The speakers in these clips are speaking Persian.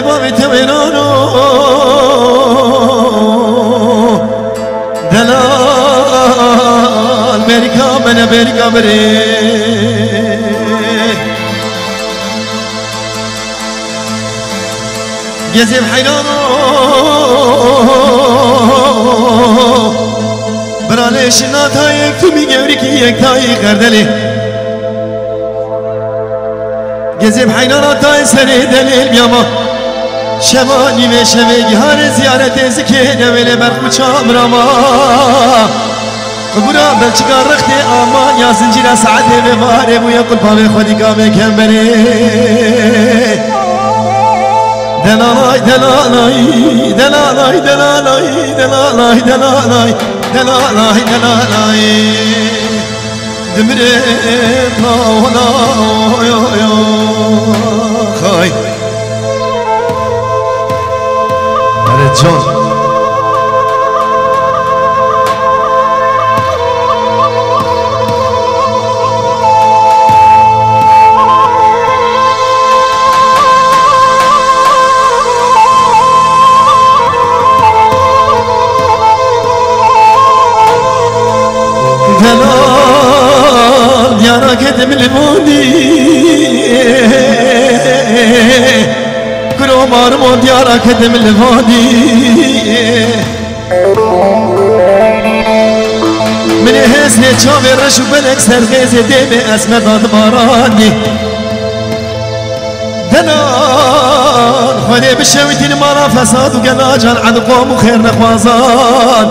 باب توينانو دلال أمريكا من أمريكا بري جزيب حيرانو برالش ناتايك تو میگوری که یک تایی کردلی گزیب حینانا تای سری دلیل بیاما شما نیمه شوی هر زیارت ازکه نویل مرخو چامراما برا بلچگار رخت آمان یا زنجیر ساعته بماره بویا قلبا خودی کامه کم بری دلالای دلالای دلالای دلالای دلالای دلالای دلالای دلالای دمرم لا خای برای جان ديارك تملموني كرو مارمو ديارك تملموني من هسني تشوفي رشو بلك سرغيزي ديمي اسمه داد باراني دلال خوني بشويتين مالا فساد وقلاجان عد قوم وخير نخوازان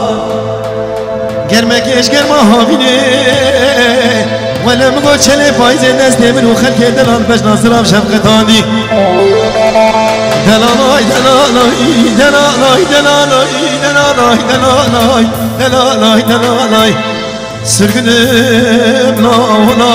گرمه کش گرمه هاوینه ولم گو چله فایز نزد من و خلق دلال بش ناصرم شفقتانی دلالای دلالای دلالای دلالای دلالای دلالای دلالای دلالای سرگنم لا